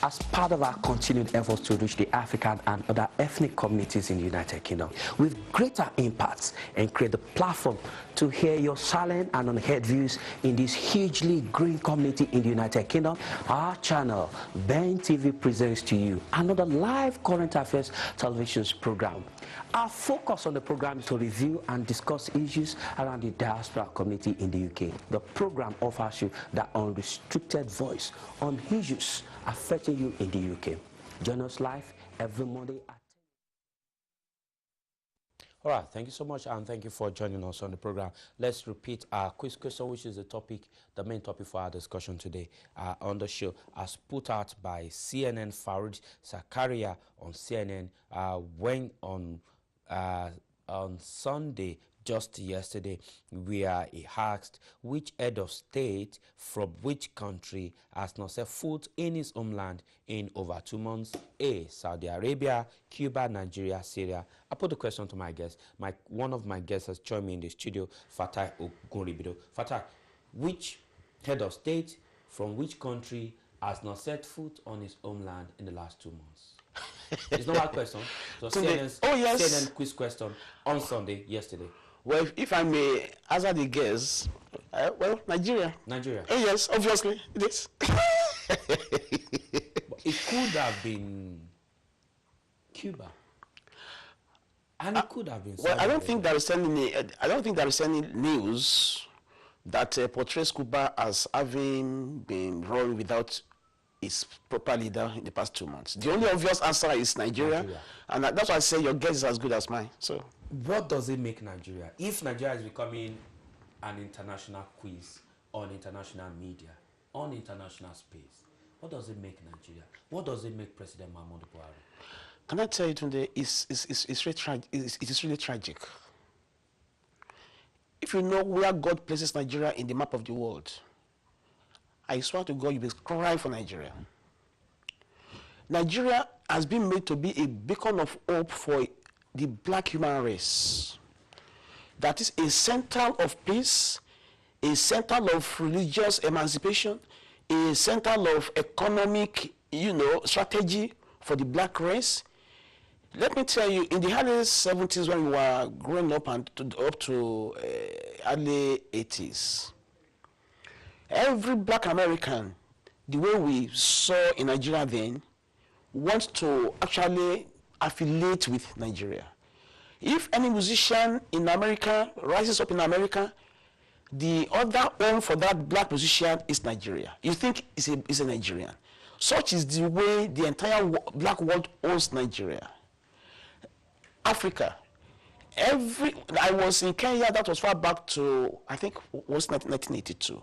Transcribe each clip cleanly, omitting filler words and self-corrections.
as part of our continued efforts to reach the African and other ethnic communities in the United Kingdom with greater impacts and create the platform to hear your silent and unheard views in this hugely growing community in the United Kingdom, our channel, Ben TV, presents to you another live current affairs television program. Our focus on the program is to review and discuss issues around the diaspora community in the UK. The program offers you that unrestricted voice on issues affecting you in the UK. Join us live every Monday at 10. All right, thank you so much, and thank you for joining us on the program. Let's repeat our quiz question, which is the main topic for our discussion today on the show, as put out by CNN Farid Zakaria on CNN when on Sunday, just yesterday. We are asked which head of state from which country has not set foot in his homeland in over 2 months. A, Saudi Arabia, Cuba, Nigeria, Syria. I put the question to my guest. One of my guests has joined me in the studio, Fatai Ogunribido. Fatai, which head of state from which country has not set foot on his homeland in the last 2 months? It's not my question. So CNN quiz question on Sunday, yesterday. Well, if I may answer the guess, well, Nigeria. Nigeria. Oh, yes, obviously, it is. But it could have been Cuba. And it could have been. Well, I don't think there is any news that portrays Cuba as having been run without its proper leader in the past 2 months. The only obvious answer is Nigeria. And that's why I say your guess is as good as mine. So, what does it make Nigeria? If Nigeria is becoming an international quiz on international media, on international space, what does it make Nigeria? What does it make President Muhammadu Buhari? Can I tell you today, it is really tragic. If you know where God places Nigeria in the map of the world, I swear to God, you'll be crying for Nigeria. Nigeria has been made to be a beacon of hope for the black human race. That is a center of peace, a center of religious emancipation, a center of economic, strategy for the black race. Let me tell you, in the early 70s when we were growing up and up to early 80s, every black American, the way we saw in Nigeria then, wants to actually affiliate with Nigeria. If any musician in America rises up in America, the other home for that black musician is Nigeria. You think it's a Nigerian. Such is the way the entire black world owns Nigeria. Africa. I was in Kenya, that was far back to, I think, was 1982.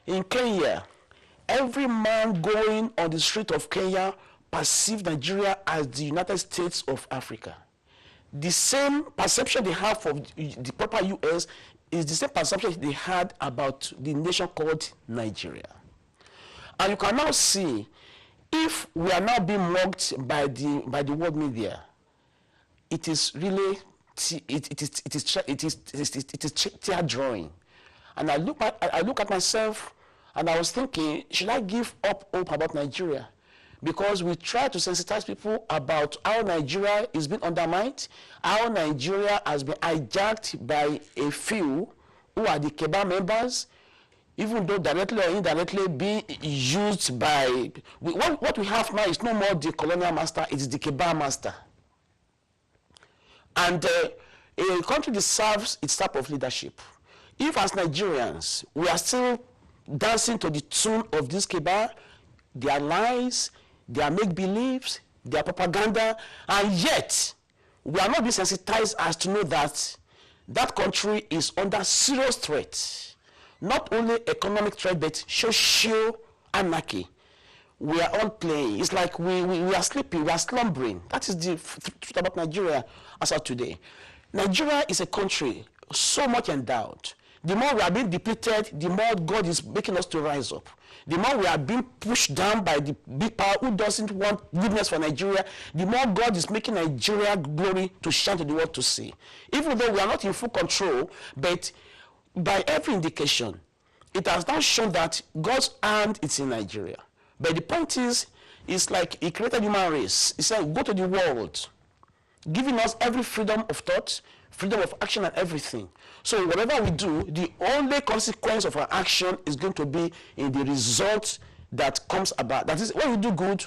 In Kenya, every man going on the street of Kenya perceived Nigeria as the United States of Africa. The same perception they have of the proper US is the same perception they had about the nation called Nigeria. And you can now see, if we are now being mocked by the world media, it is really tear drawing. And I look at myself and I was thinking, should I give up hope about Nigeria? Because we try to sensitize people about how Nigeria is being undermined, how Nigeria has been hijacked by a few who are the Keba members, even though directly or indirectly being used by... What we have now is no more the colonial master, it is the Keba master. And a country deserves its type of leadership. If as Nigerians, we are still dancing to the tune of this Keba, their lies, their make-believes, their propaganda, and yet we are not being sensitized as to know that that country is under serious threat. Not only economic threat, but social anarchy. We are all playing. It's like we are sleeping, we are slumbering. That is the truth about Nigeria as of today. Nigeria is a country so much endowed. The more we are being depleted, the more God is making us to rise up. The more we are being pushed down by the big power who doesn't want goodness for Nigeria, the more God is making Nigeria glory to shine to the world to see. Even though we are not in full control, but by every indication, it has now shown that God's hand is in Nigeria. But the point is It's like he created human race. He said, go to the world, giving us every freedom of thought, freedom of action and everything. So whatever we do, the only consequence of our action is going to be in the result that comes about. That is, when you do good,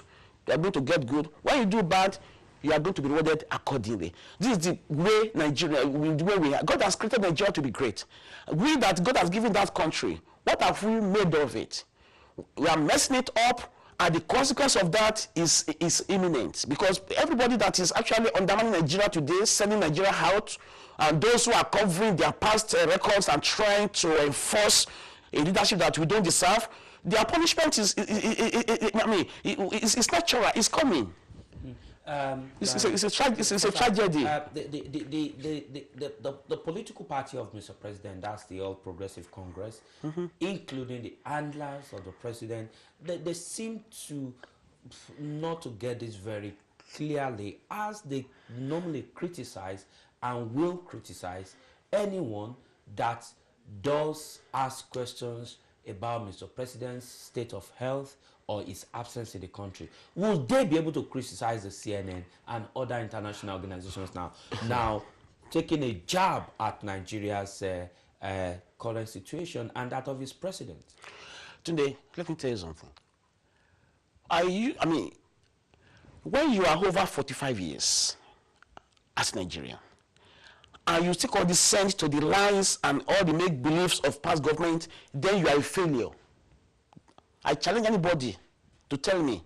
you are going to get good. When you do bad, you are going to be rewarded accordingly. This is the way Nigeria, the way we are. God has created Nigeria to be great. We that God has given that country, what have we made of it? We are messing it up, and the consequence of that is imminent, because everybody that is actually undermining Nigeria today, sending Nigeria out, and those who are covering their past records and trying to enforce a leadership that we don't deserve, their punishment is it's natural, it's coming. It's a tragedy. The political party of Mr. President, that's the All Progressive Congress, including the handlers of the president, they seem to not to get this very clearly, as they normally criticize and will criticize anyone that does ask questions about Mr. President's state of health or his absence in the country. Will they be able to criticize the CNN and other international organizations now taking a jab at Nigeria's current situation and that of its president? Today, let me tell you something. I mean, when you are over 45 years as Nigerian, and you still condescend to the lies and all the make-believes of past government, then you are a failure. I challenge anybody to tell me,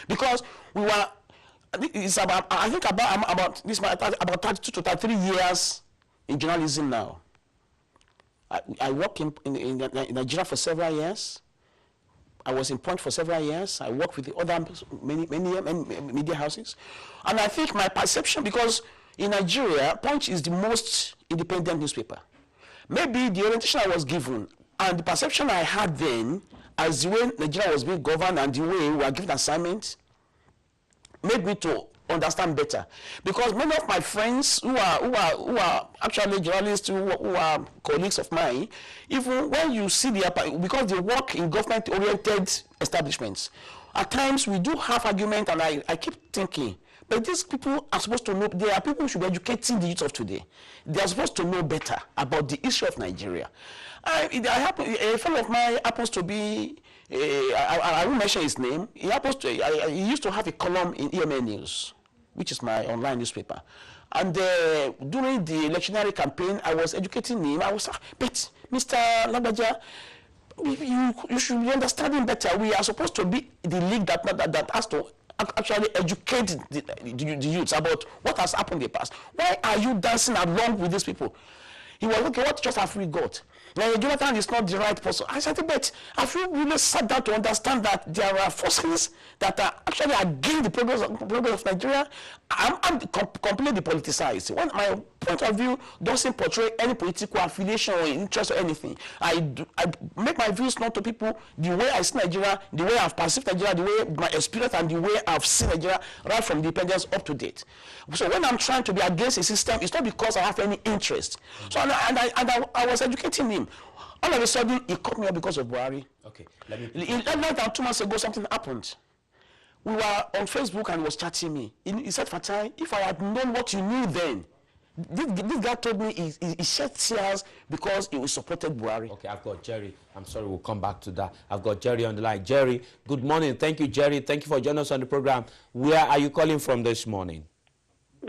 because we were, it's about, I think about this, about 32 to 33 years in journalism now. I worked in Nigeria for several years. I was in Punch for several years. I worked with the other many media houses, and I think my perception, because in Nigeria, Punch is the most independent newspaper. Maybe the orientation I was given and the perception I had then, as the way Nigeria was being governed and the way we were given assignments, made me to understand better. Because many of my friends who are actually journalists, who are colleagues of mine, even when you see because they work in government-oriented establishments, at times we do have argument, and I keep thinking, but these people are supposed to know, they are people who should be educating the youth of today. They are supposed to know better about the issue of Nigeria. A friend of mine happens to be, I won't mention his name, he used to have a column in EMA News, which is my online newspaper. And during the electionary campaign, I was educating him. I was, but Mr. Lagbaja, you should be understanding better. We are supposed to be the league that has to actually educate the youths about what has happened in the past. Why are you dancing along with these people? He was, okay, what just have we got? Now, Jonathan is not the right person. I said, but have you really sat down to understand that there are forces that are actually against the progress of Nigeria? I'm completely politicized. When my point of view doesn't portray any political affiliation or interest or anything. I make my views known to people the way I see Nigeria, the way I've perceived Nigeria, the way my experience and the way I've seen Nigeria right from independence up to date. So when I'm trying to be against a system, it's not because I have any interest. So I was educating him. All of a sudden, he cut me up because of Buhari. Okay, let me. Less than 2 months ago, something happened. We were on Facebook and he was chatting me. He said, Fatai, if I had known what you knew then, this guy told me he shed tears because he supported Buhari. Okay, I've got Jerry. I'm sorry, we'll come back to that. I've got Jerry on the line. Jerry, good morning. Thank you, Jerry. Thank you for joining us on the program. Where are you calling from this morning?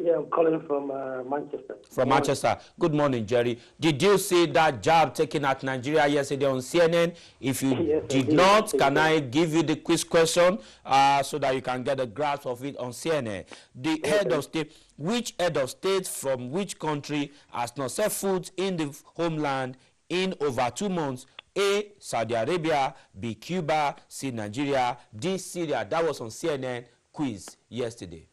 Yeah, I'm calling from Manchester. From Manchester. Good morning, Jerry. Did you see that jab taken at Nigeria yesterday on CNN? If you did not, can I give you the quiz question so that you can get a grasp of it on CNN? The head of state, which head of state from which country has not set foot in the homeland in over 2 months? A, Saudi Arabia, B, Cuba, C, Nigeria, D, Syria. That was on CNN quiz yesterday.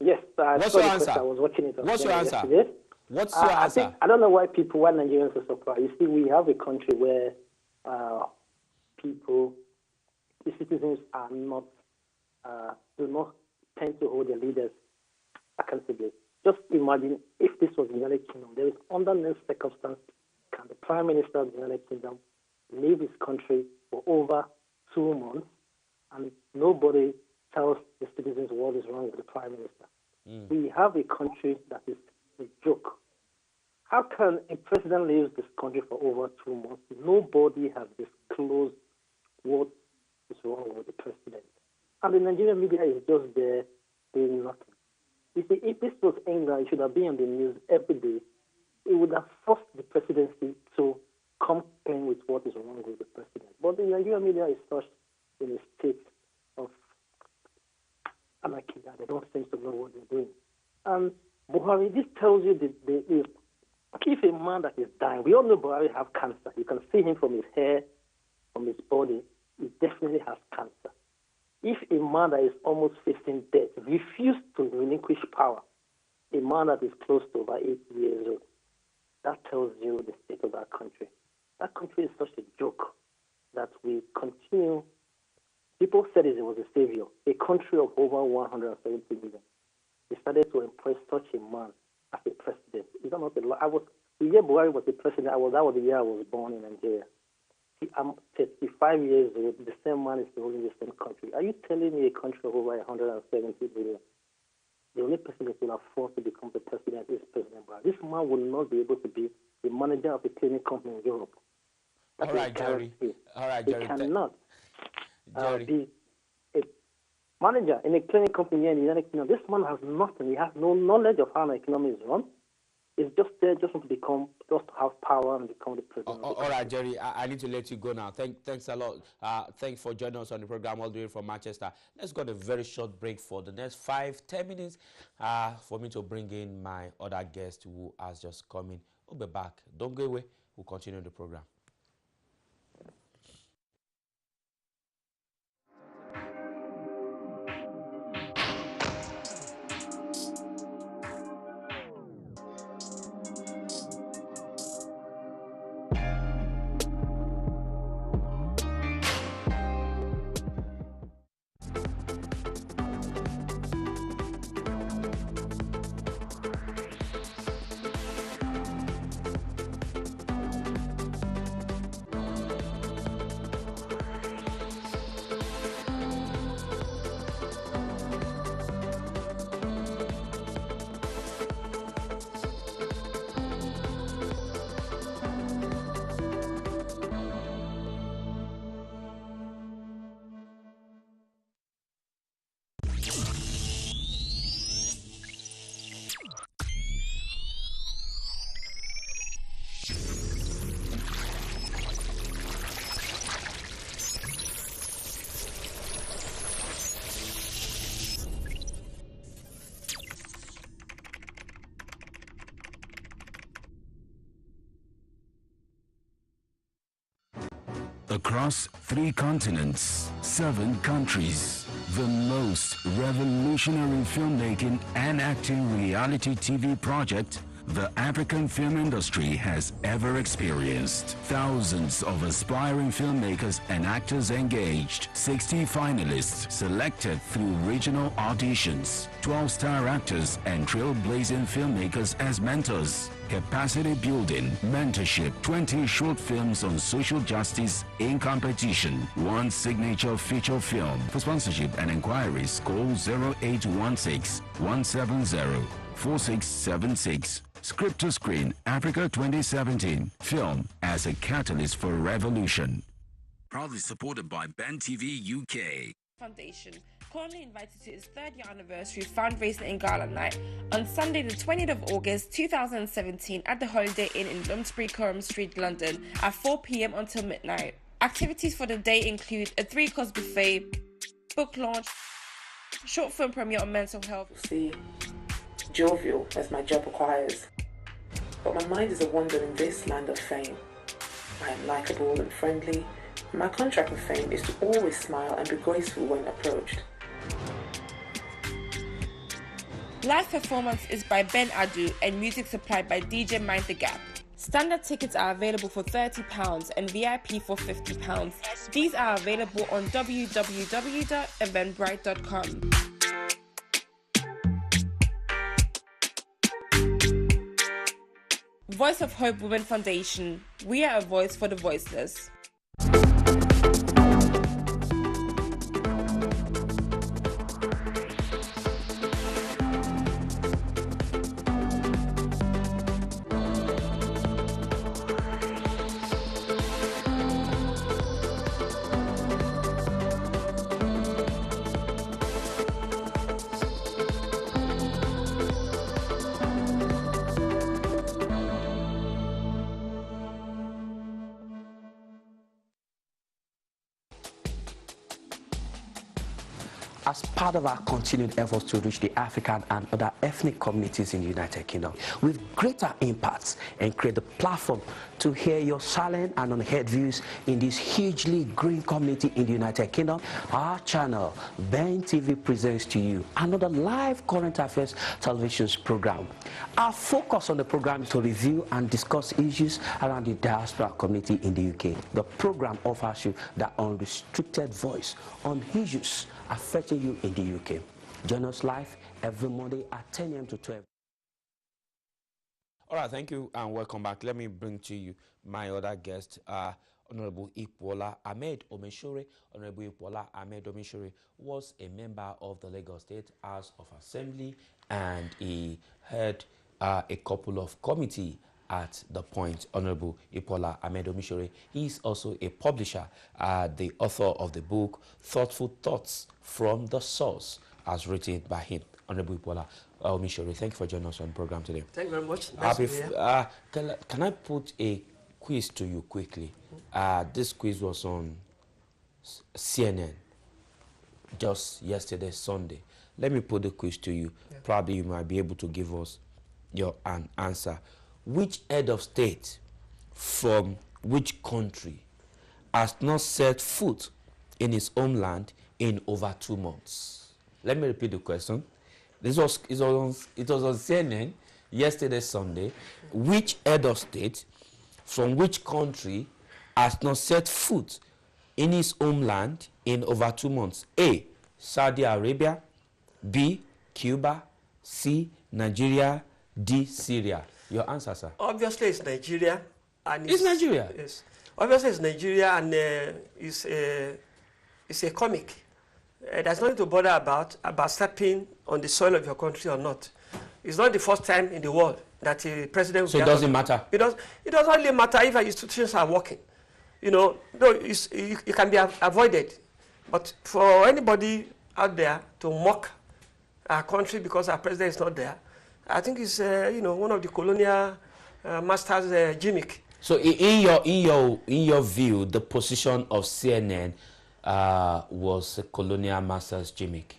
Yes, what's your answer? I was watching it. What's your answer? Yesterday. What's your answer? I don't know why Nigerians are surprised. You see, we have a country where the citizens are not, do not tend to hold their leaders accountable. Just imagine if this was the United Kingdom. There is under no circumstance can the Prime Minister of the United Kingdom leave his country for over 2 months and nobody tells the citizens what is wrong with the prime minister. We have a country that is a joke. How can a president leave this country for over 2 months? Nobody has disclosed what is wrong with the president. And the Nigerian media is just there doing nothing. You see, if this was England, it should have been on the news every day. It would have forced the presidency to come clean with what is wrong with the president. But the Nigerian media is such in a state of anarchy that they don't seem to know what they're doing. And Buhari, this tells you if a man that is dying, we all know Buhari has cancer. You can see him from his hair, from his body. He definitely has cancer. If a man that is almost facing death refuses to relinquish power, a man that is close to about 80 years old, that tells you the state of that country. That country is such a joke that we continue. People said it was a savior, a country of over 170 million. Decided to employ such a man as a president. Is that not a lot? The year Buhari was the president, that was the year I was born in Nigeria. I'm 35 years old. The same man is ruling the same country. Are you telling me a country of over 170 million? The only person that will afford to become the president is President Buhari. This man will not be able to be the manager of a cleaning company in Europe. All right, Jerry. He cannot be a manager in a cleaning company here in the United Kingdom. This man has nothing. He has no knowledge of how an economy is run. It's just there just to have power and become the president. All right, Jerry, I need to let you go now. Thanks a lot. Thanks for joining us on the program all the way from Manchester. Let's go on a very short break for the next 5-10 minutes for me to bring in my other guest who has just come in. We'll be back. Don't go away. We'll continue the program. Across 3 continents, 7 countries, the most revolutionary filmmaking and acting reality TV project the African film industry has ever experienced. Thousands of aspiring filmmakers and actors engaged, 60 finalists selected through regional auditions, 12-star actors and trailblazing filmmakers as mentors, capacity building, mentorship, 20 short films on social justice in competition, 1 signature feature film. For sponsorship and inquiries, call 0816 170 4676. Script to Screen Africa 2017. Film as a catalyst for revolution. Proudly supported by Ben TV UK. Foundation currently invited to its 3rd year anniversary fundraising in Gala Night on Sunday the 20th of August 2017 at the Holiday Inn in Bloomsbury, Coram Street, London at 4 p.m. until midnight. Activities for the day include a 3-course buffet, book launch, short film premiere on mental health. See, jovial as my job requires, but my mind is a wander in this land of fame. I am likable and friendly, and my contract with fame is to always smile and be graceful when approached. Live performance is by Ben Adu and music supplied by DJ Mind the Gap. Standard tickets are available for £30 and VIP for £50. These are available on www.eventbrite.com. Voice of Hope Women Foundation. We are a voice for the voiceless. as part of our continued efforts to reach the African and other ethnic communities in the United Kingdom with greater impacts and create the platform to hear your silent and unheard views in this hugely green community in the United Kingdom, our channel, Ben TV, presents to you another live current affairs television program. Our focus on the program is to review and discuss issues around the diaspora community in the UK. The program offers you the unrestricted voice on issues affecting you in the UK. Join us live every Monday at 10 a.m. to 12. All right, thank you and welcome back. Let me bring to you my other guest, Honorable Ipuola Ahmed Omeshore. Honorable Ipuola Ahmed Omeshore was a member of the Lagos State House of Assembly, and he had a couple of committees at the point. Honorable Ipuola Ahmed Omeshore, he is also a publisher, the author of the book Thoughtful Thoughts from the Source, as written by him. Honorable Ipuola Omeshore, thank you for joining us on the program today. Thank you very much. Nice to be here. Can I put a quiz to you quickly? This quiz was on CNN just yesterday, Sunday. Let me put the quiz to you. Yeah. Probably you might be able to give us an answer. Which head of state from which country has not set foot in his homeland in over 2 months? Let me repeat the question. It was on CNN yesterday, Sunday. Which head of state from which country has not set foot in his homeland in over 2 months? A, Saudi Arabia. B, Cuba. C, Nigeria. D, Syria. Your answer, sir. Obviously, it's Nigeria. And it's Nigeria? Yes. Obviously, it's Nigeria, and it's a comic. There's nothing to bother about stepping on the soil of your country or not. It's not the first time in the world that a president... So it doesn't matter? It doesn't really matter if our institutions are working. You know, it can be avoided. But for anybody out there to mock our country because our president is not there, I think it's one of the colonial masters' gimmick. So in your view, the position of CNN was a colonial master's gimmick.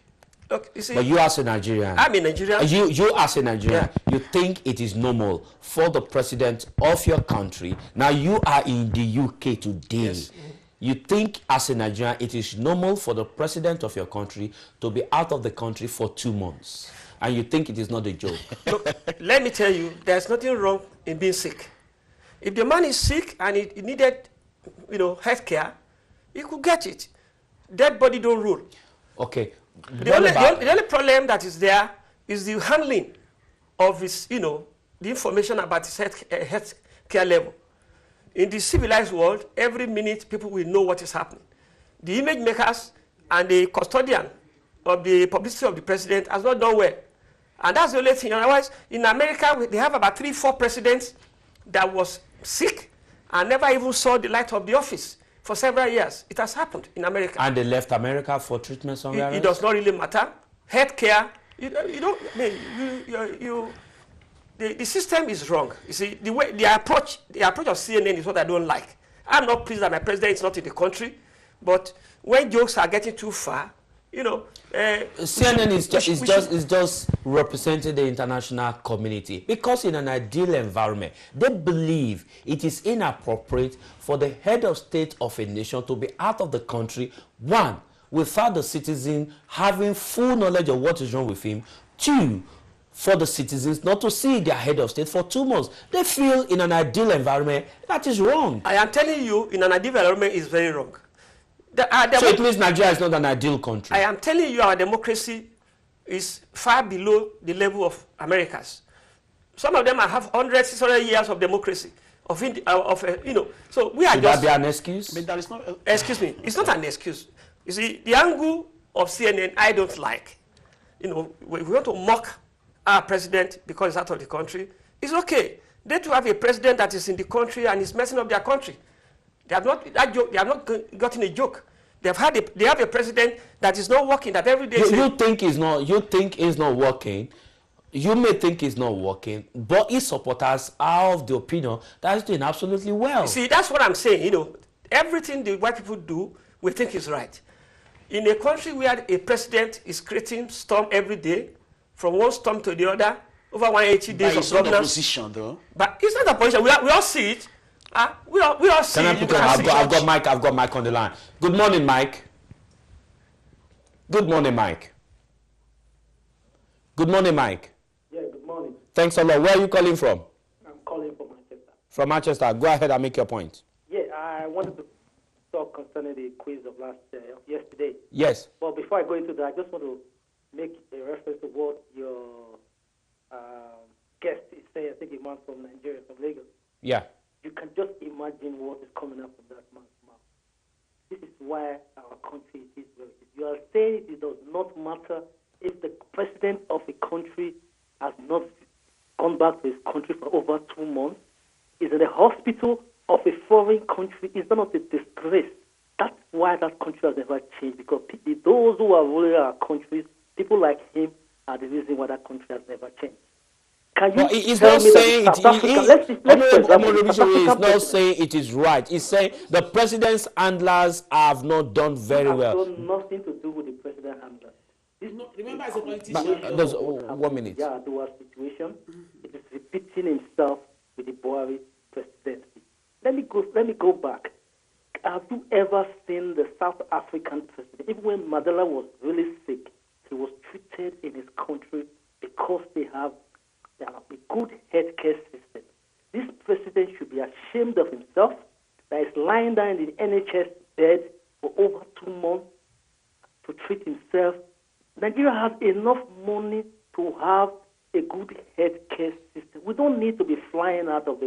Look, you see, but you as a Nigerian, I'm a Nigerian. You as a Nigerian, yeah. You think it is normal for the president of your country? Now you are in the UK today. Yes. You think as a Nigerian it is normal for the president of your country to be out of the country for 2 months, and you think it is not a joke? Look, let me tell you, there's nothing wrong in being sick. If the man is sick and he needed, health care, he could get it. Dead body don't rule. Okay. The only problem that is there is the handling of his, the information about his health care level. In the civilized world, every minute people will know what is happening. The image makers and the custodian of the publicity of the president has not done well. And that's the only thing. Otherwise, in America, they have about 3-4 presidents that was sick and never even saw the light of the office for several years. It has happened in America. And they left America for treatment somewhere else? It does not really matter. Healthcare, the system is wrong. You see, the approach of CNN is what I don't like. I'm not pleased that my president is not in the country, but when jokes are getting too far, CNN is just representing the international community, because in an ideal environment, they believe it is inappropriate for the head of state of a nation to be out of the country, one, without the citizen having full knowledge of what is wrong with him, two, for the citizens not to see their head of state for 2 months. They feel in an ideal environment that is wrong. I am telling you, in an ideal environment is very wrong. So it means Nigeria is not an ideal country. I am telling you, our democracy is far below the level of America's. Some of them have 100, 600 years of democracy. So we are Should that be an excuse? But that is not. Excuse me. It's not an excuse. You see, the angle of CNN I don't like. We want to mock our president because he's out of the country. It's okay. They too have a president that is in the country and is messing up their country. They have not gotten a joke. They have a president that is not working. That every day. You think he's not working. You may think he's not working, but his supporters are of the opinion that he's doing absolutely well. You see, that's what I'm saying. Everything the white people do, we think is right. in a country where a president is creating storm every day, from one storm to the other, over 180 days of governance. Opposition, though. But it's not opposition. We all see it. We all see Can I it. put I've got Mike on the line. Good morning, Mike. Good morning, Mike. Good morning, Mike. Yeah, good morning. Thanks a lot. Where are you calling from? I'm calling from Manchester. From Manchester. Go ahead and make your point. Yeah, I wanted to talk concerning the quiz of yesterday. Yes. But before I go into that, I just want to make a reference to what your guest is saying. I think a man from Nigeria, from Lagos. Yeah. You can just imagine what is coming up from that man's mouth. This is why our country is where it is. You are saying it does not matter if the president of a country has not gone back to his country for over 2 months, is in the hospital of a foreign country. Is that not a disgrace? That's why that country has never changed, because those who are ruling our countries, people like him, are the reason why that country has never changed. Can you he's tell not me saying that South Africa, is not saying it is right. He's saying the president's handlers have not done very well. It has nothing to do with the president handler. Remember, as a politician, There's 1 minute. Yeah, there was situation. It is repeating himself with the Buhari presidency. Let me go back. Have you ever seen the South African president? Even when Mandela was really sick, he was treated in his country because they have a good healthcare system. This president should be ashamed of himself that he's lying down in the NHS bed for over 2 months to treat himself. Nigeria has enough money to have a good healthcare system. We don't need to be flying out of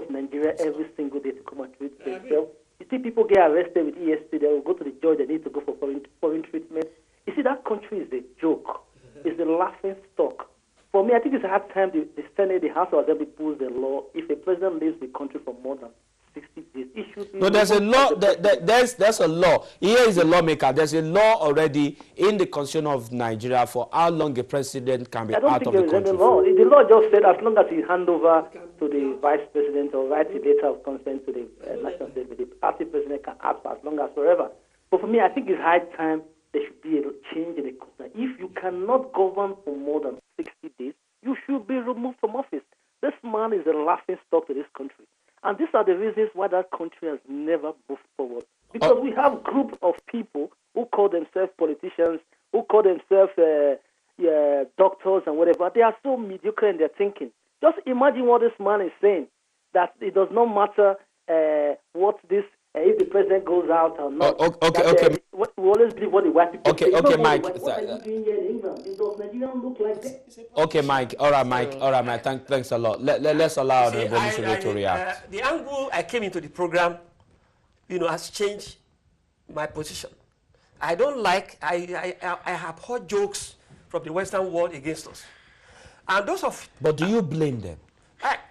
Nigeria every single day to come and treat themselves. You see people get arrested with EST, they will go to the judge, they need to go for foreign treatment. You see, that country is a joke. It's a laughing stock. For me, I think it's a hard time the Senate, the House of Assembly pulls the law. If a president leaves the country for more than 60 days, it should be... No, there's a law. There's a law. Here is a lawmaker. There's a law already in the Constitution of Nigeria for how long a president can be out of the country. I don't think there is any law. The law just said as long as he hand over to the vice president or write a letter of consent to the National Assembly, the party president can act for as long as forever. But for me, I think it's high time there should be a change in the constitution. If you cannot govern for more than 60 days, you should be removed from office. This man is a laughing stock to this country. And these are the reasons why that country has never moved forward. Because we have a group of people who call themselves politicians, who call themselves doctors and whatever. They are so mediocre in their thinking. Just imagine what this man is saying, that it does not matter what this, if the president goes out or not. Okay. We always believe what the white people say. Okay, Mike. What are you doing here in England? Does Nigeria look like this? Okay, Mike. All right, Mike. Thanks a lot. Let's allow the revolutionary to react. The angle I came into the program, has changed my position. I don't like, I have heard jokes from the Western world against us. And those of... But do you blame them?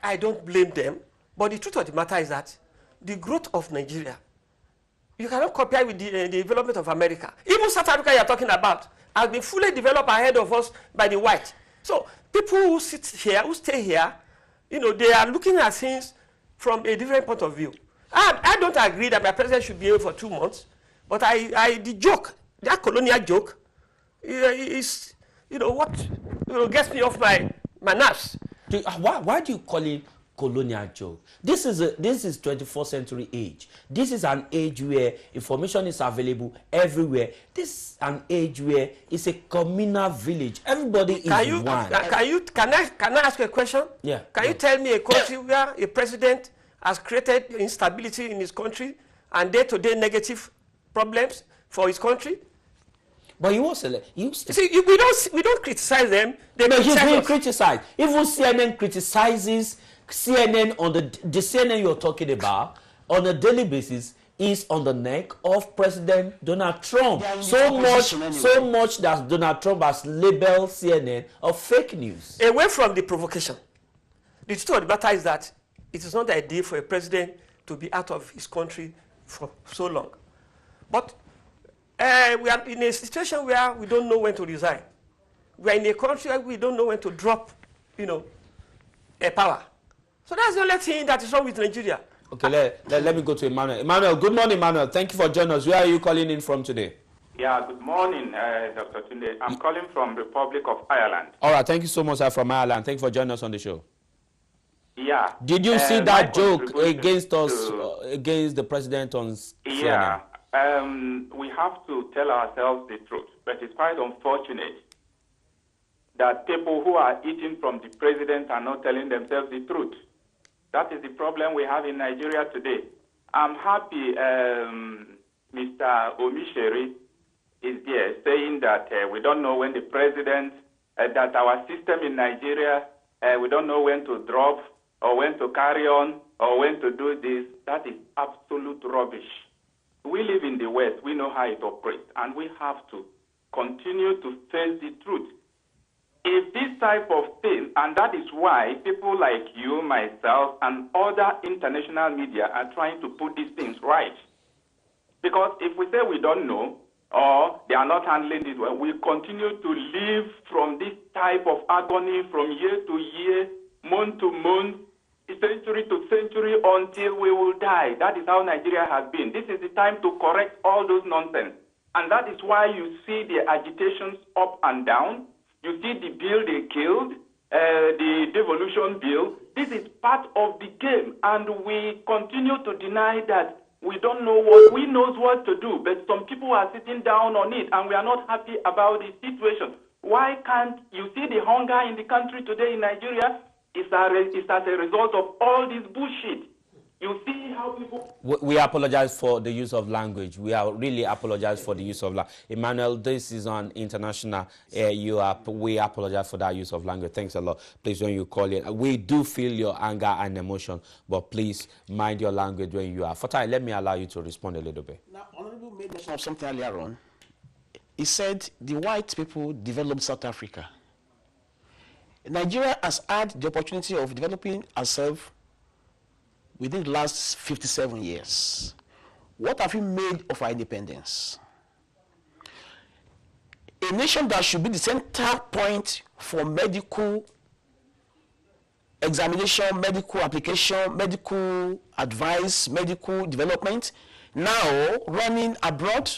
I don't blame them. But the truth of the matter is that the growth of Nigeria, you cannot compare with the development of America. Even South Africa you are talking about has been fully developed ahead of us by the white. So people who sit here, who stay here, they are looking at things from a different point of view. I don't agree that my president should be here for 2 months, but the joke, that colonial joke, is what gets me off my nerves. Why do you call it colonial joke? This is 21st century age. This is an age where information is available everywhere. This is an age where it's a communal village. Everybody is one. Can I ask you a question? Yeah. Can you tell me a country where a president has created instability in his country and day-to-day negative problems for his country? But he was see, we don't criticize them. They he's being criticized. Even CNN criticizes CNN on the CNN you're talking about on a daily basis is on the neck of President Donald Trump. So much that Donald Trump has labeled CNN of fake news. Away from the provocation, the truth of the matter is that it is not the idea for a president to be out of his country for so long. But we are in a situation where we don't know when to resign. We are in a country where we don't know when to drop, a power. So that's the only thing that is wrong with Nigeria. Okay, let me go to Emmanuel. Emmanuel, good morning, Emmanuel. Thank you for joining us. Where are you calling in from today? Yeah, good morning, Dr. Tunde. I'm calling from Republic of Ireland. All right, thank you so much, sir, from Ireland. Thank you for joining us on the show. Yeah. Did you see that joke against us, against the president on CNN? Yeah. We have to tell ourselves the truth, but it's quite unfortunate that people who are eating from the president are not telling themselves the truth. That is the problem we have in Nigeria today. I'm happy Mr. Omisheri is there saying that we don't know when the president, that our system in Nigeria, we don't know when to drop or when to carry on or when to do this. That is absolute rubbish. We live in the West. We know how it operates, and we have to continue to face the truth. If this type of thing, and that is why people like you, myself, and other international media are trying to put these things right. Because if we say we don't know, or they are not handling this well, we continue to live from this type of agony from year to year, month to month, century to century, until we will die. That is how Nigeria has been. This is the time to correct all those nonsense. And that is why you see the agitations up and down. You see the bill they killed, the devolution bill. This is part of the game, and we continue to deny that we don't know what, we knows what to do, but some people are sitting down on it, and we are not happy about the situation. Why can't you see the hunger in the country today in Nigeria? It's as a result of all this bullshit. You see how people... We apologize for the use of language. We are really apologize for the use of language. Emmanuel, this is on international. We apologize for that use of language. Thanks a lot. Please, when you call in, we do feel your anger and emotion, but please mind your language when you are. Fatai, let me allow you to respond a little bit. Now, Honorable made mention of something earlier on. He said the white people developed South Africa. Nigeria has had the opportunity of developing herself within the last 57 years. What have we made of our independence? A nation that should be the center point for medical examination, medical application, medical advice, medical development, now running abroad.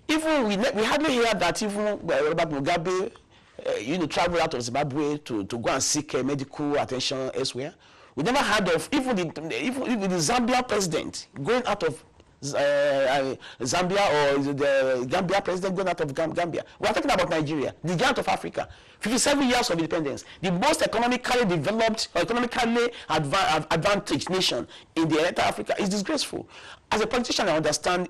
Even we hardly hear that even Robert Mugabe travel out of Zimbabwe to go and seek medical attention elsewhere. We never heard of even the Zambia president going out of Zambia, or the Gambia president going out of Gambia. We are talking about Nigeria, the giant of Africa. 57 years of independence, the most economically developed or economically advantaged nation in the entire Africa is disgraceful. As a politician, I understand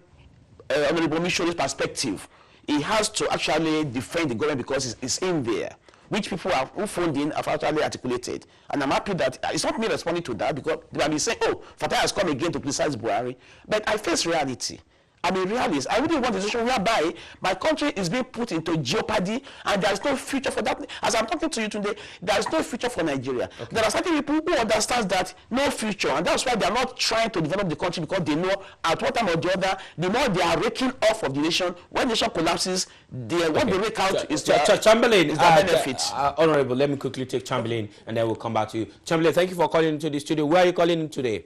Honorable Omishori's perspective. He has to actually defend the government because it's in there, which people who phoned in have actually articulated. And I'm happy that it's not me responding to that, because they have been saying, oh, Fatai has come again to criticize Buhari. But I face reality. I'm a realist. I wouldn't want a situation whereby my country is being put into jeopardy and there is no future for that. As I'm talking to you today, there is no future for Nigeria. Okay. There are certain people who understand that no future, and that's why they are not trying to develop the country, because they know at one time or the other, the more they are raking off of the nation, when the nation collapses, what they rake out is Chamberlain, is their benefit. Honorable, let me quickly take Chamberlain and then we'll come back to you. Chamberlain, thank you for calling into the studio. Where are you calling in today?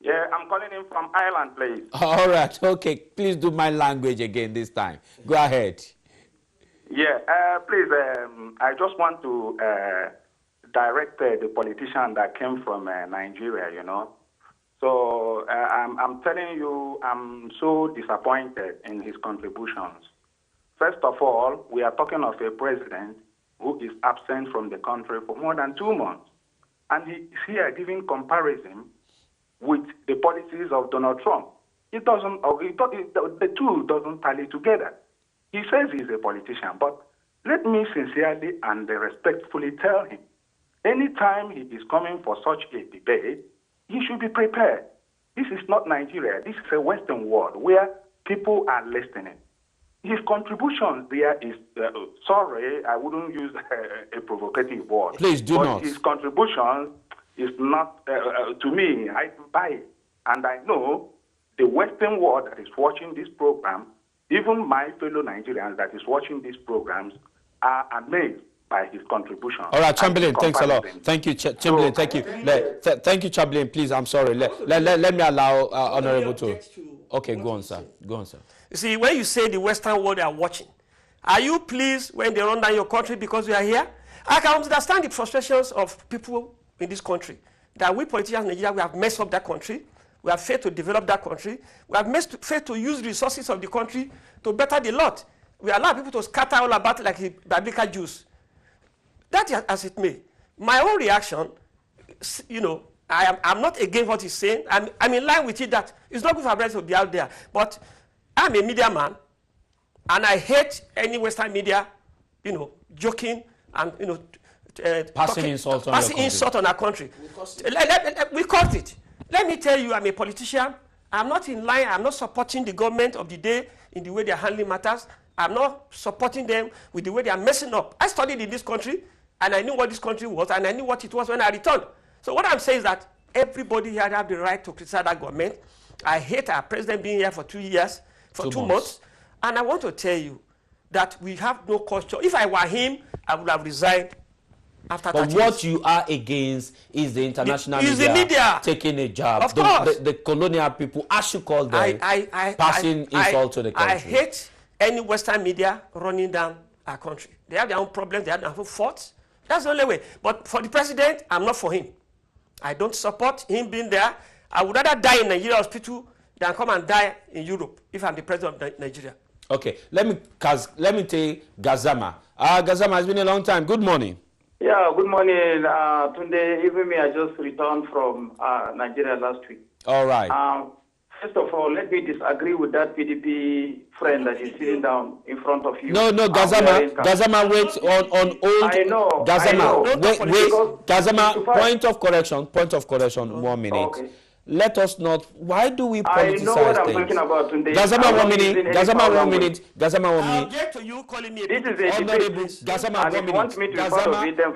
Yeah, I'm calling in from Ireland, please. All right, okay. Please do my language again this time. Go ahead. Yeah, please, I just want to direct the politician that came from Nigeria, So I'm telling you, I'm so disappointed in his contributions. First of all, we are talking of a president who is absent from the country for more than 2 months. And he is here giving comparison with the policies of Donald Trump. The two doesn't tally together. He says he's a politician, but let me sincerely and respectfully tell him, anytime he is coming for such a debate, he should be prepared. This is not Nigeria. This is a Western world where people are listening. His contribution there is, sorry, I wouldn't use a provocative word. Please do not. His contribution is not, to me, I buy it. And I know the Western world that is watching this program, even my fellow Nigerians that is watching these programs, are amazed by his contribution. All right, Chamberlain, thanks a lot. Thank you, Chamberlain, thank you. Thank you, Chamberlain, please, I'm sorry. Let me allow Honorable to... Okay, go on, sir. Go on, sir. You see, when you say the Western world are watching, are you pleased when they run down your country because we are here? I can understand the frustrations of people in this country, that we politicians in Nigeria, we have messed up that country. We have failed to develop that country. We have failed to use resources of the country to better the lot. We allow people to scatter all about like the biblical Jews. That is as it may. My own reaction, you know, I'm not against what he's saying. I'm in line with it that it's not good for our to be out there. But I'm a media man, and I hate any Western media, you know, joking and, you know, passing insult on our country. We caused it. Let me tell you, I'm a politician. I'm not in line. I'm not supporting the government of the day in the way they're handling matters. I'm not supporting them with the way they are messing up. I studied in this country, and I knew what this country was, and I knew what it was when I returned. So what I'm saying is that everybody here have the right to criticize that government. I hate our president being here for 2 years, for 2 months. And I want to tell you that we have no culture. If I were him, I would have resigned after 30 years. But what you are against is the international media taking a job. Of course. The colonial people, as you call them, passing insult to the country. I hate any Western media running down our country. They have their own problems, they have their own faults. That's the only way. But for the president, I'm not for him. I don't support him being there. I would rather die in Nigeria hospital than come and die in Europe if I'm the president of Nigeria. Okay, let me take Gazama. Gazama, it's been a long time. Good morning. Yeah, good morning, Tunde. Even me, I just returned from Nigeria last week. All right. First of all, let me disagree with that PDP friend that is sitting down in front of you. No, Gazama, wait on old. I know. Gazama, wait. Gazama, point of correction, 1 minute. Okay. Let us not. Why do we politicize things? I know what I'm talking about today. Gazama, 1 minute. Gazama, 1 minute. Gazama, 1 minute. I'll get to you calling me. This is a debate. Gazama, 1 minute.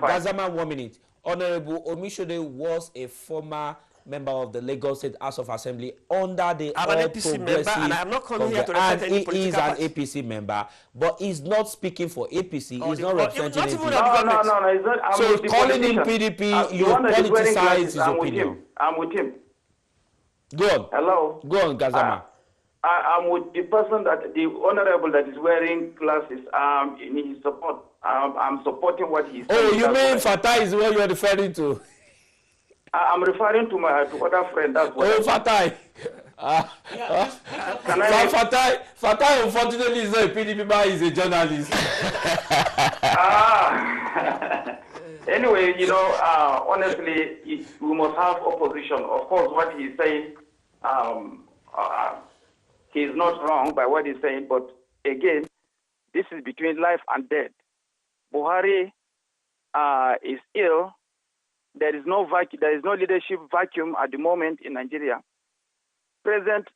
Gazama, 1 minute. Honorable Omishode was a former member of the Lagos State House of Assembly under the I'm an APC member, and I'm not coming here to represent any political He is party. an APC member, but he's not speaking for APC. He's not representing APC. No, it's not. So calling him PDP, you politicize his opinion. I'm with him. Go on. Hello. Go on, Gazama. I'm with the person the honorable that is wearing glasses. In his support. I'm supporting what he's saying. Oh, you mean Fatai is what you're referring to? I'm referring to other friend. That's what. Oh, Fatai. Fatai, unfortunately, is not a PDP man, he's a journalist. Anyway, honestly, we must have opposition. Of course, what he's saying, he's not wrong by what he's saying, but again, this is between life and death. Buhari is ill. There is no leadership vacuum at the moment in Nigeria. President,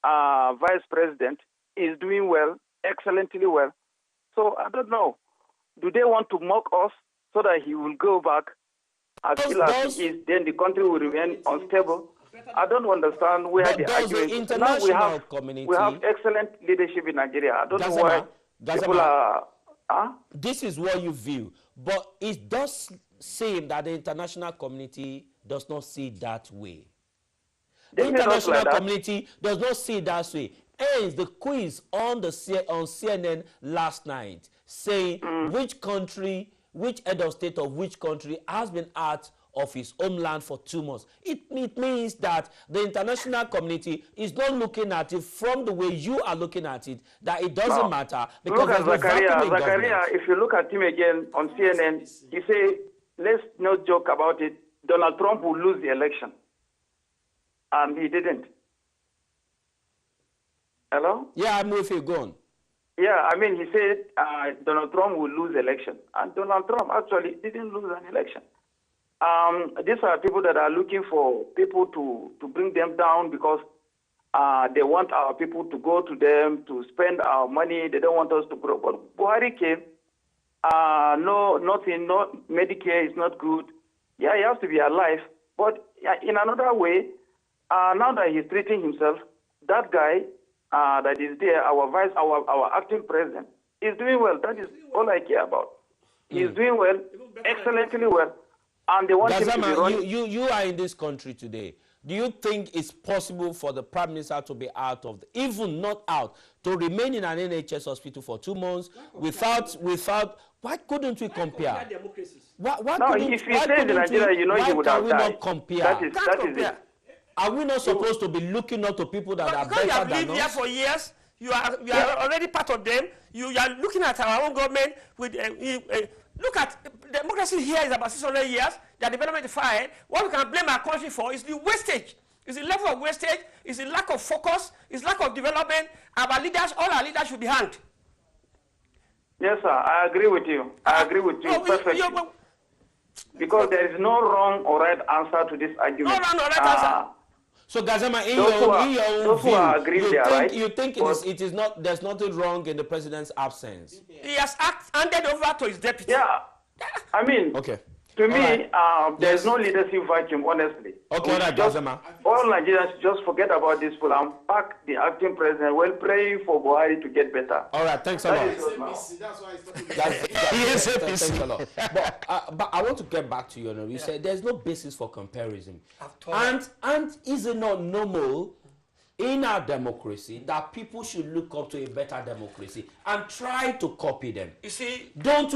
Vice President is doing well, excellently well. So I don't know. Do they want to mock us so that he will go back as ill as he is? Then the country will remain unstable. I don't understand where the argument. Now we have excellent leadership in Nigeria. I don't know why people are. This is what you view, but it does seem that the international community does not see it that way. The international community does not see it that way. Hence, the quiz on CNN last night saying which country, which head of state of which country has been out of his homeland for 2 months. It means that the international community is not looking at it from the way you are looking at it, that it doesn't matter. Because look at Zakaria. If you look at him again on CNN, he said, let's not joke about it. Donald Trump will lose the election. And he didn't. Hello? Yeah, I'm with you. Go on. Yeah, I mean, he said Donald Trump will lose the election. And Donald Trump actually didn't lose an election. These are people that are looking for people to bring them down because they want our people to go to them, to spend our money. They don't want us to grow. But Buhari came. Nothing, Medicare is not good. Yeah, he has to be alive. But in another way, now that he's treating himself, that guy that is there, our acting president, is doing well. That is all I care about. He's doing well, excellently well. And they want him to be running. You are in this country today. do you think it's possible for the Prime Minister to be out of, even not out, to remain in an NHS hospital for 2 months without, why couldn't we compare? Why No, couldn't, if he stays in Nigeria, you know he would have died. Not compare? That is it. Are we not supposed to be looking up to people that are better than us? Because you have lived here for years, you are already part of them. You are looking at our own government with look at democracy here is about 600 years. The development is fine. What we can blame our country for is the wastage. It's the level of wastage. It's the lack of focus. It's lack of development. Our leaders, all our leaders should be hanged. Yes, sir. I agree with you. I agree with you perfectly. Because there is no wrong or right answer to this argument. No wrong or right answer. So Gazema, in your own view, you think it is not, there's nothing wrong in the president's absence? He has handed over to his deputy. Yeah, I mean, to me, there's no leadership vacuum, honestly. Okay, all right, Gazema. All Nigerians just forget about this fool and back the acting president while praying for Buhari to get better. All right, thanks a lot. Thanks a lot. But I want to get back to you. You said there's no basis for comparison. And is it not normal in our democracy that people should look up to a better democracy and try to copy them? You see, don't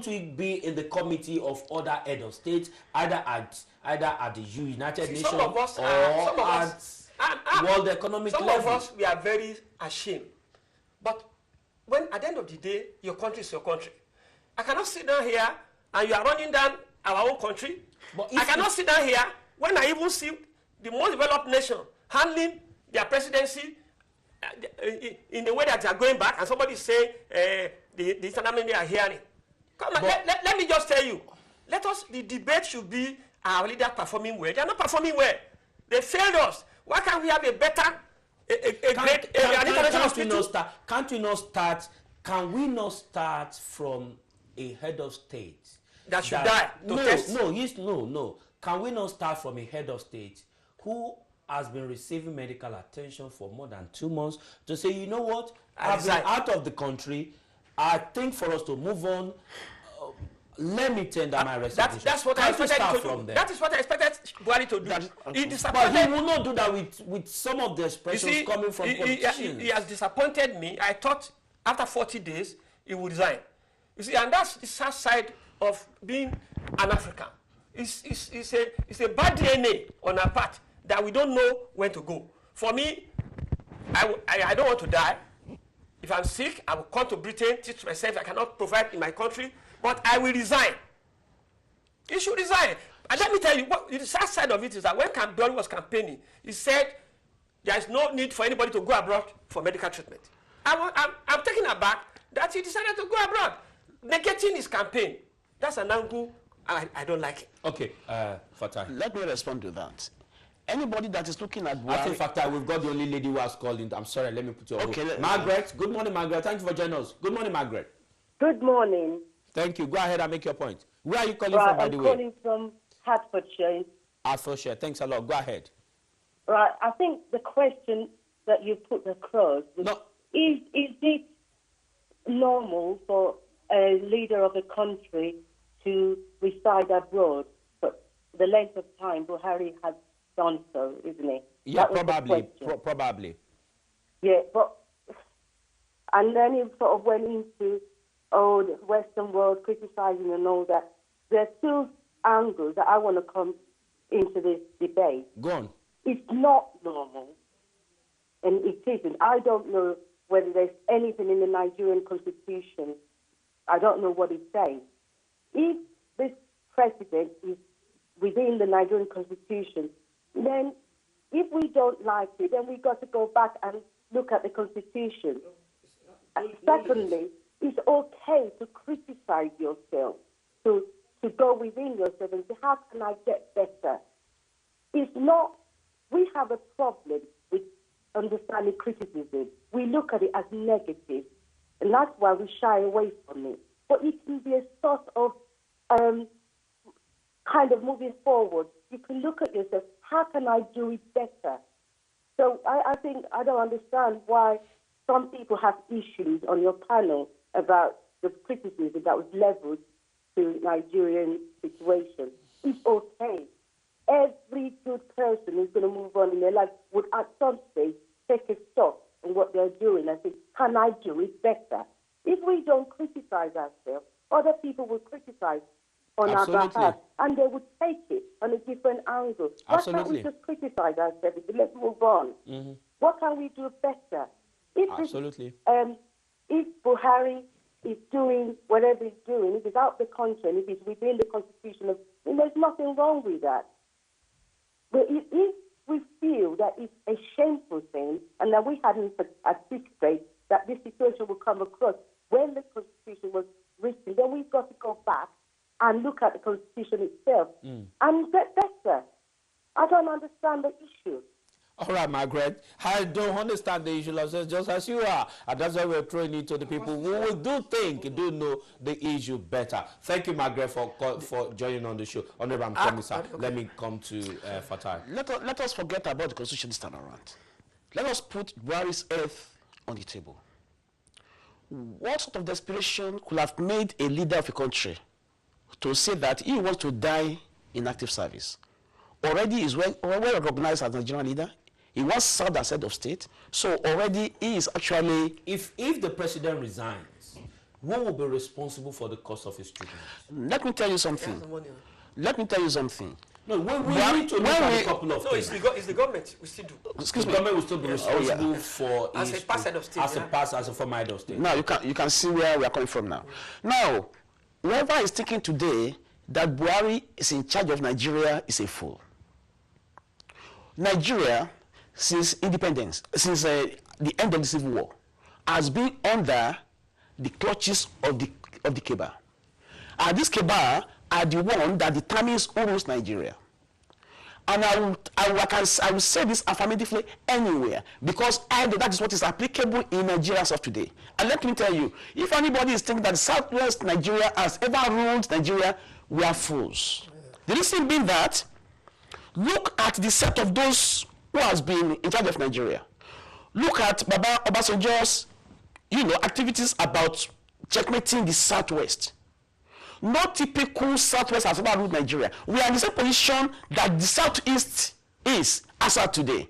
we be in the committee of other head of states, either at the United Nations or at World Economic level? Some of us, we are very ashamed. But when at the end of the day, your country is your country. I cannot sit down here and you are running down our own country. But I cannot sit down here when I even see the most developed nation handling their presidency in the way that they are going back, and somebody say the internal media are hearing. Come on, let me just tell you. The debate should be our leaders performing well. They are not performing well. They failed us. Why can't we have a better, Can we not start from a head of state that should die? No. Can we not start from a head of state who has been receiving medical attention for more than 2 months to say, you know what, I've been out of the country. I think for us to move on, let me tender my resignation. That's what I expected to do. That is what I expected Buhari to do. But he will not do that with some of the expressions coming from politicians. He has disappointed me. I thought after 40 days he would resign. You see, and that's the sad side of being an African. It's a bad DNA on our part that we don't know when to go. For me, I don't want to die. If I'm sick, I will come to Britain, teach myself I cannot provide in my country, but I will resign. He should resign. And let me tell you, what the sad side of it is that when Buhari was campaigning, he said there is no need for anybody to go abroad for medical treatment. I'm taken aback that he decided to go abroad, negating his campaign. That's an angle I don't like it. Okay, Fatai. Let me respond to that. Anybody that is looking at Buhari... I think, Fatai, we've got the only lady who has called in. I'm sorry, let me put you on hold. Margaret, good morning, Margaret. Thank you for joining us. Good morning, Margaret. Good morning. Thank you. Go ahead and make your point. Where are you calling from, by the way? I'm calling from Hertfordshire. Hertfordshire. Thanks a lot. Go ahead. Right. I think the question that you put across was, is it normal for a leader of a country to reside abroad for the length of time Buhari has done so, isn't it? Yeah, probably. Probably. Yeah, but... And then he sort of went into, the Western world criticizing and all that. There are two angles that I want to come into this debate. Go on. It's not normal, and it isn't. I don't know whether there's anything in the Nigerian constitution. I don't know what it says. If this president is within the Nigerian constitution, then if we don't like it, then we've got to go back and look at the constitution. And secondly, it's okay to criticize yourself, to go within yourself and say, how can I get better? It's not, we have a problem with understanding criticism. We look at it as negative, and that's why we shy away from it. But it can be a sort of kind of moving forward. You can look at yourself, how can I do it better? So I think, I don't understand why some people have issues on your panel about the criticism that was leveled to Nigerian situation. It's okay every good person who's going to move on in their life would at some stage take a stop in what they're doing and say, can I do it better? If we don't criticize ourselves, other people will criticize on our behalf, and they would take it on a different angle. Why can't we just criticize ourselves? Let's move on. What can we do better? If Buhari is doing whatever he's doing, if it's out the country, and if it's within the constitution, then there's nothing wrong with that. But if we feel that it's a shameful thing, and that we hadn't anticipated that this situation will come across when the constitution was written, then we've got to go back and look at the constitution itself and get better. I don't understand the issue. All right, Margaret, I don't understand the issue, just as you are. And that's why we're throwing it to the people who do know the issue better. Thank you, Margaret, for joining on the show. Honorable Commissar, let me come to Fatai. Let us forget about the constitution this time around. Let us put Buhari's earth on the table. What sort of desperation could have made a leader of a country to say that he wants to die in active service? Already is well recognized as a Nigerian leader. He once served as head of state, so already he is actually... If the president resigns, who will be responsible for the cost of his treatment? Let me tell you something. No, we need to look at a couple of things. It's the government. We still do. Excuse me. The government will still be responsible for as a past head of state. As a former head of state. Now you can see where we are coming from now. Now, whoever is thinking today that Buhari is in charge of Nigeria is a fool. Nigeria, since independence, since the end of the Civil War, has been under the clutches of the Keba. And this Keba are the one that determines who rules Nigeria. And I will say this affirmatively anywhere, because that is what is applicable in Nigeria as of today. And let me tell you, if anybody is thinking that Southwest Nigeria has ever ruled Nigeria, we are fools. The reason being that, look at the set of those who has been in charge of Nigeria. Look at Baba Obasanjo's, activities about checkmating the Southwest. No typical Southwest has ever ruled Nigeria. We are in the same position that the Southeast is as of today.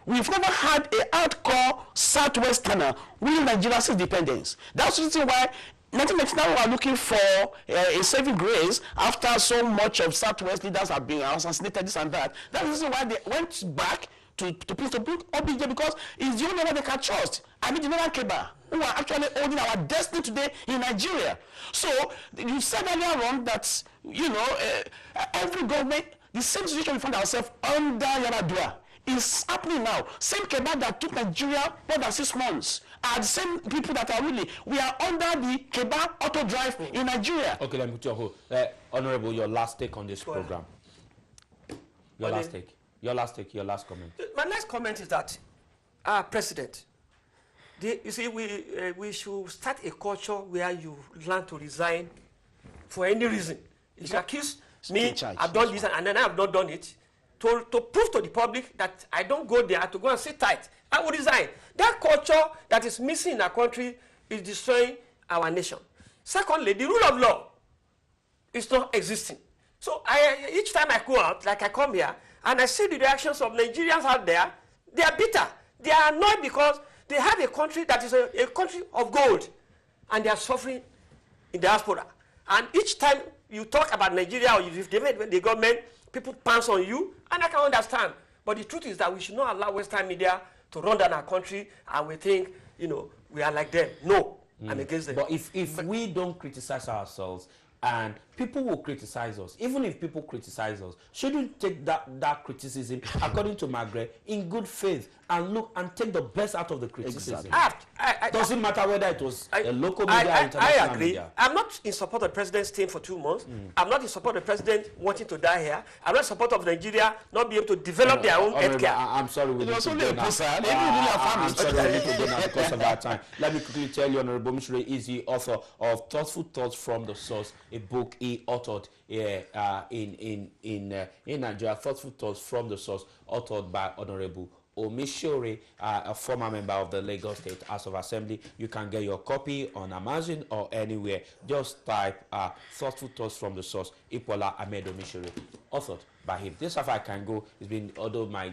We've never had a hardcore Southwesterner ruling Nigeria since independence. That's the reason why 1999 we are looking for a saving grace after so much of Southwest leaders have been assassinated, this and that. That's the reason why they went back to build OBJ, because it's the only one they can trust. I mean, the Northern Keba, who are actually holding our destiny today in Nigeria. So, you said earlier on that, every government, the same situation we find ourselves under Yar'Adua is happening now. Same Keba that took Nigeria more than 6 months are the same people that are really, we are under the Keba auto drive in Nigeria. Okay, let me put your hold. Honorable, your last take on this program. Your last comment. My last comment is that President, you see, we should start a culture where you learn to resign for any reason. If you accuse me, I've done this and then I have not done it, to prove to the public that I don't go there to go and sit tight, I will resign. That culture that is missing in our country is destroying our nation. Secondly, the rule of law is not existing. So each time I go out, like I come here, and I see the reactions of Nigerians out there, they are bitter. They are annoyed because they have a country that is a country of gold, and they are suffering in diaspora. And each time you talk about Nigeria or you defend the government, people pounce on you, and I can understand. But the truth is that we should not allow Western media to run down our country, and we think, we are like them. No, I'm against them. But if we don't criticize ourselves, and people will criticize us, even if people criticize us, shouldn't take that criticism, according to Margaret, in good faith, and look and take the best out of the criticism. Exactly. Doesn't matter whether it was a local media or international I agree. media. I'm not in support of the president staying for 2 months. I'm not in support of the president wanting to die here. I'm not in support of Nigeria not being able to develop their own healthcare. I'm sorry, we need to go now. I'm sorry, we need to go now because of our time. Let me quickly tell you, Honorable Mishure is the author of Thoughtful Thoughts from the Source, a book he authored in Nigeria. Thoughtful Thoughts from the Source, authored by Honorable Omishore, a former member of the Lagos State House of Assembly. You can get your copy on Amazon or anywhere. Just type Thoughtful Thoughts from the Source, Ipola Ahmed Omishore, authored by him. This How Far I Can Go has been, although my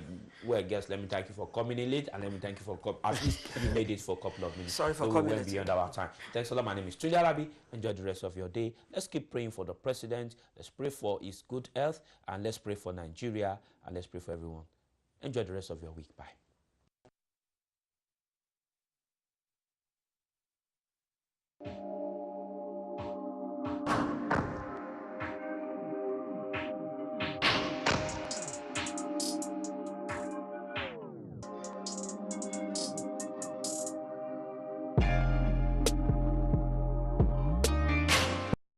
guest, let me thank you for coming in late, and let me thank you for at least you made it for a couple of minutes. Sorry for coming. We went beyond our time. Thanks a lot. My name is Tunde Alabi. Enjoy the rest of your day. Let's keep praying for the president. Let's pray for his good health, and let's pray for Nigeria, and let's pray for everyone. Enjoy the rest of your week. Bye.